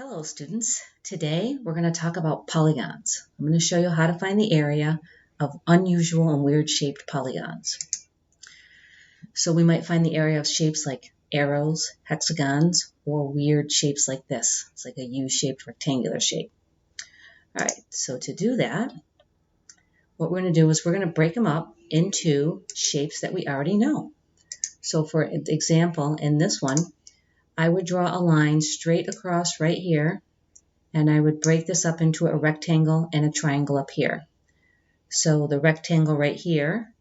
Hello students, today we're going to talk about polygons. I'm going to show you how to find the area of unusual and weird shaped polygons. So we might find the area of shapes like arrows, hexagons, or weird shapes like this. It's like a U-shaped rectangular shape. Alright, so to do that, what we're going to do is we're going to break them up into shapes that we already know. So for example, in this one, I would draw a line straight across right here, and I would break this up into a rectangle and a triangle up here. So the rectangle right here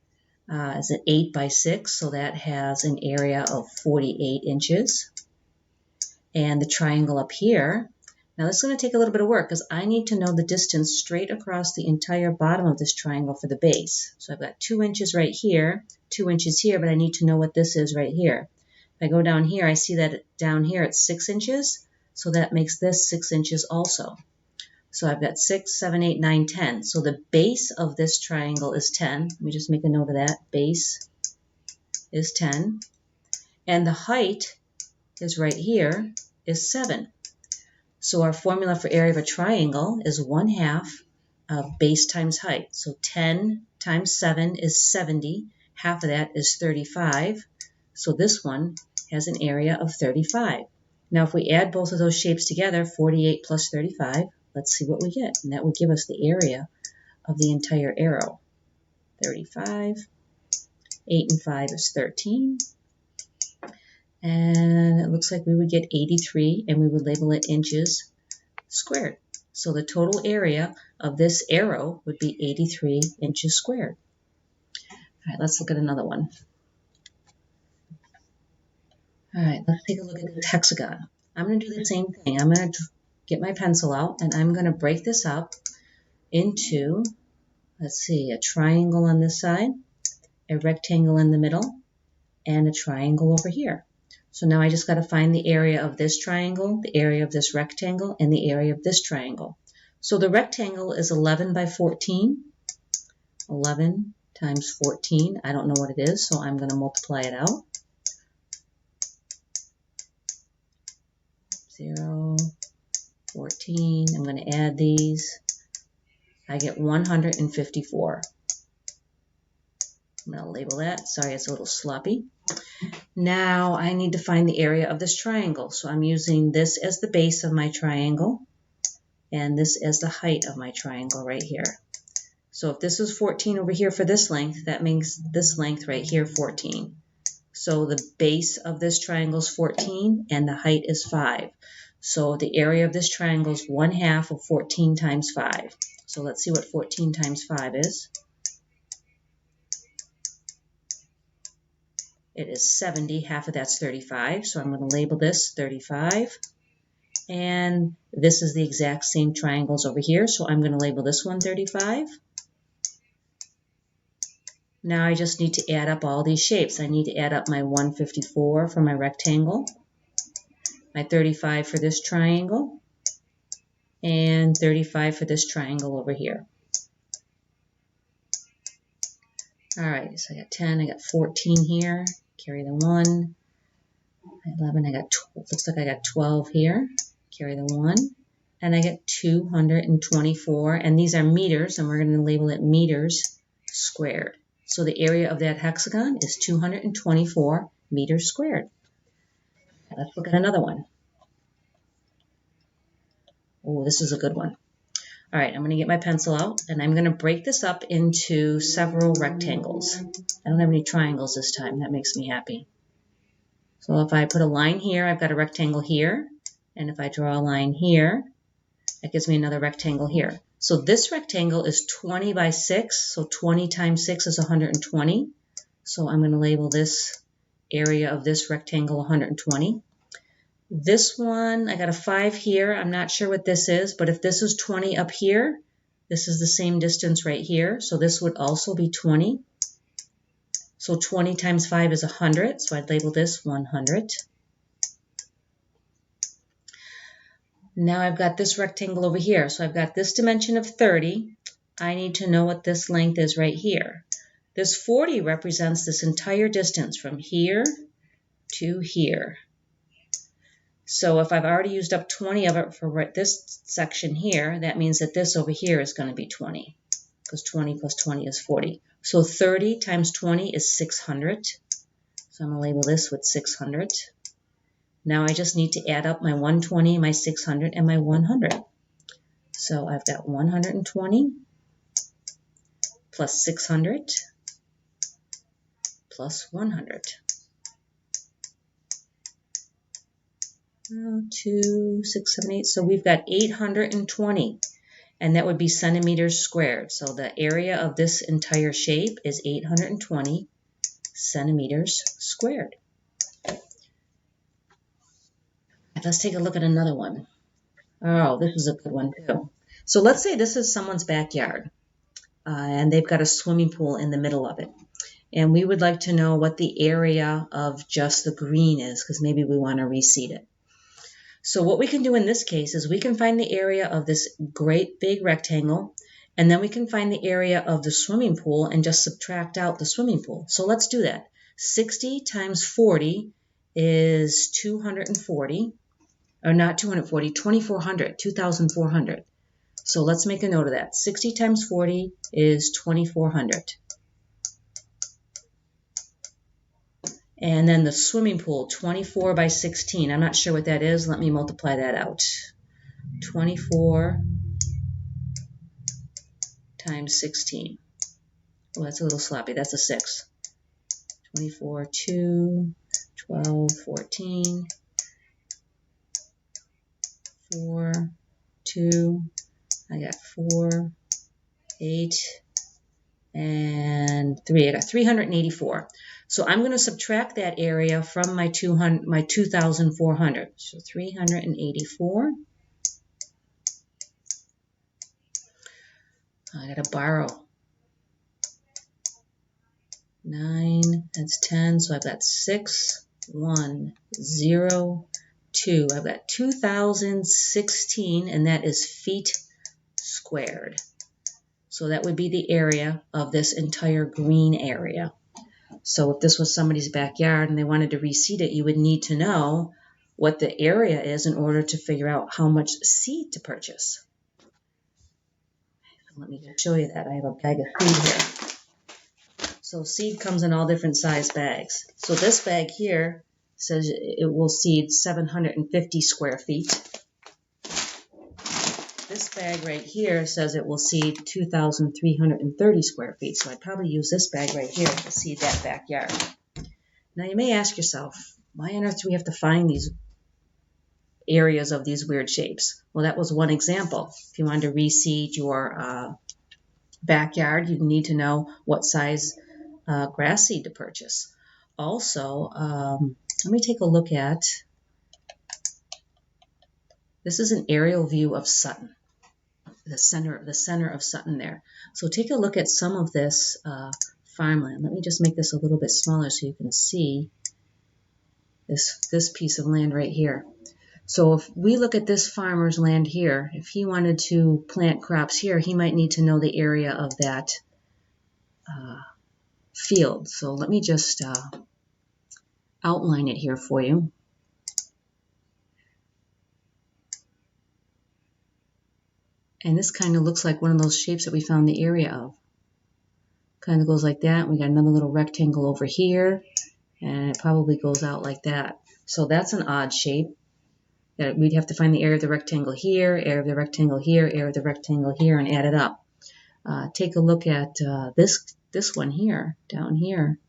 is an 8 by 6, so that has an area of 48 inches. And the triangle up here, now this is going to take a little bit of work because I need to know the distance straight across the entire bottom of this triangle for the base. So I've got 2 inches right here, 2 inches here, but I need to know what this is right here. If I go down here, I see that down here it's 6 inches, so that makes this 6 inches also. So I've got 6, 7, 8, 9, 10. So the base of this triangle is 10. Let me just make a note of that. Base is 10. And the height is right here is 7. So our formula for area of a triangle is 1/2 of base times height. So 10 times 7 is 70. Half of that is 35. So this one has an area of 35. Now if we add both of those shapes together, 48 plus 35, let's see what we get. And that would give us the area of the entire arrow. 35, 8 and 5 is 13. And it looks like we would get 83, and we would label it inches squared. So the total area of this arrow would be 83 inches squared. All right, let's look at another one. All right, let's take a look at this hexagon. I'm going to do the same thing. I'm going to get my pencil out, and I'm going to break this up into, let's see, a triangle on this side, a rectangle in the middle, and a triangle over here. So now I just got to find the area of this triangle, the area of this rectangle, and the area of this triangle. So the rectangle is 11 by 14. 11 times 14, I don't know what it is, so I'm going to multiply it out. 0, 14, I'm going to add these. I get 154. I'm going to label that. Sorry, it's a little sloppy. Now I need to find the area of this triangle. So I'm using this as the base of my triangle and this as the height of my triangle right here. So if this is 14 over here for this length, that makes this length right here 14. So the base of this triangle is 14 and the height is 5. So the area of this triangle is 1/2 of 14 times 5. So let's see what 14 times 5 is. It is 70, half of that's 35. So I'm going to label this 35. And this is the exact same triangles over here. So I'm going to label this one 35. Now I just need to add up all these shapes. I need to add up my 154 for my rectangle, my 35 for this triangle, and 35 for this triangle over here. All right, so I got 10, I got 14 here, carry the 1, 11, I got 12, looks like I got 12 here, carry the 1, and I get 224, and these are meters, and we're going to label it meters squared. So the area of that hexagon is 224 meters squared. Let's look at another one. Oh, this is a good one. All right, I'm going to get my pencil out, and I'm going to break this up into several rectangles. I don't have any triangles this time. That makes me happy. So if I put a line here, I've got a rectangle here. And if I draw a line here, that gives me another rectangle here. So this rectangle is 20 by 6, so 20 times 6 is 120. So I'm going to label this area of this rectangle 120. This one, I got a 5 here. I'm not sure what this is, but if this is 20 up here, this is the same distance right here. So this would also be 20. So 20 times 5 is 100, so I'd label this 100. Now I've got this rectangle over here. So I've got this dimension of 30. I need to know what this length is right here. This 40 represents this entire distance from here to here. So if I've already used up 20 of it for this section here, that means that this over here is going to be 20, because 20 plus 20 is 40. So 30 times 20 is 600. So I'm going to label this with 600. Now I just need to add up my 120, my 600, and my 100. So I've got 120 plus 600 plus 100. 2, 6, 7, 8. So we've got 820, and that would be centimeters squared. So the area of this entire shape is 820 centimeters squared. Let's take a look at another one. Oh, this is a good one too. So let's say this is someone's backyard, and they've got a swimming pool in the middle of it. And we would like to know what the area of just the green is, because maybe we want to reseed it. So what we can do in this case is we can find the area of this great big rectangle, and then we can find the area of the swimming pool and just subtract out the swimming pool. So let's do that. 60 times 40 is 240, or not 240, 2400, 2400. So let's make a note of that. 60 times 40 is 2400. And then the swimming pool, 24 by 16. I'm not sure what that is. Let me multiply that out. 24 times 16. Well, that's a little sloppy. That's a 6. 24, 2, 12, 14, 4, 2. I got 4, 8, and 3. I got 384. So I'm going to subtract that area from my 2,400. So 384. I got to borrow 9. That's 10. So I've got 6, 1, 0, 2. I've got 2,016, and that is feet squared. So that would be the area of this entire green area. So if this was somebody's backyard and they wanted to reseed it, you would need to know what the area is in order to figure out how much seed to purchase. Let me show you that. I have a bag of seed here. So seed comes in all different size bags. So this bag here says it will seed 750 square feet. This bag right here says it will seed 2,330 square feet. So I'd probably use this bag right here to seed that backyard. Now you may ask yourself, why on earth do we have to find these areas of these weird shapes? Well, that was one example. If you wanted to reseed your backyard, you need to know what size grass seed to purchase. Also, let me take a look at, this is an aerial view of Sutton. The center of Sutton there. So take a look at some of this farmland. Let me just make this a little bit smaller so you can see this piece of land right here. So if we look at this farmer's land here, if he wanted to plant crops here, he might need to know the area of that field. So let me just outline it here for you. And this kind of looks like one of those shapes that we found the area of. Kind of goes like that. We got another little rectangle over here, and it probably goes out like that. So that's an odd shape. We'd have to find the area of the rectangle here, area of the rectangle here, area of the rectangle here, and add it up. Take a look at this one here, down here.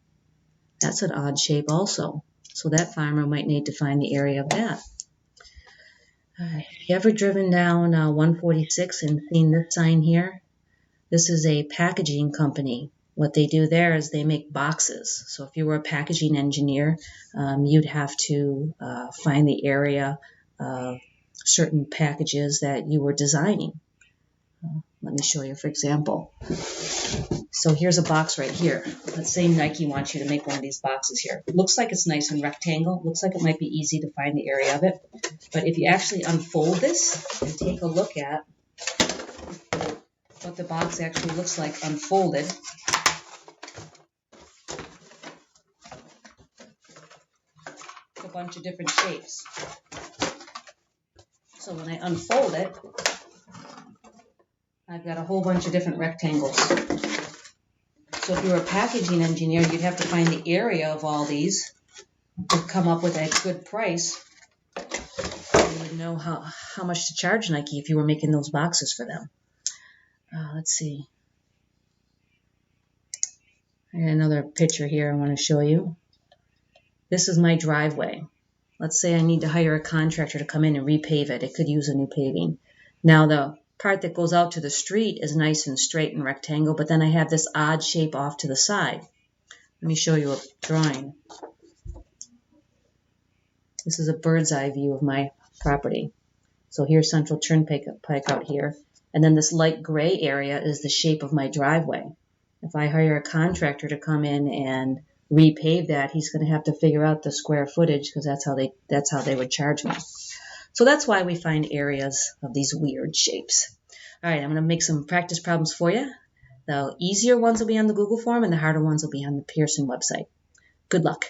That's an odd shape also. So that farmer might need to find the area of that. Have you ever driven down 146 and seen this sign here? This is a packaging company. What they do there is they make boxes. So if you were a packaging engineer, you'd have to find the area of certain packages that you were designing. Let me show you, for example. So here's a box right here. Let's say Nike wants you to make one of these boxes here. It looks like it's nice and rectangle. It looks like it might be easy to find the area of it. But if you actually unfold this and take a look at what the box actually looks like unfolded, a bunch of different shapes. So when I unfold it, I've got a whole bunch of different rectangles. So if you were a packaging engineer, you'd have to find the area of all these to come up with a good price. You would know how much to charge Nike if you were making those boxes for them. Let's see. I got another picture here I want to show you. This is my driveway. Let's say I need to hire a contractor to come in and repave it. It could use a new paving. Now the part that goes out to the street is nice and straight and rectangle, but then I have this odd shape off to the side. Let me show you a drawing. This is a bird's eye view of my property. So here's Central Turnpike out here, and then this light gray area is the shape of my driveway. If I hire a contractor to come in and repave that, he's going to have to figure out the square footage because that's how they would charge me. So that's why we find areas of these weird shapes. All right, I'm going to make some practice problems for you. The easier ones will be on the Google form and the harder ones will be on the Pearson website. Good luck.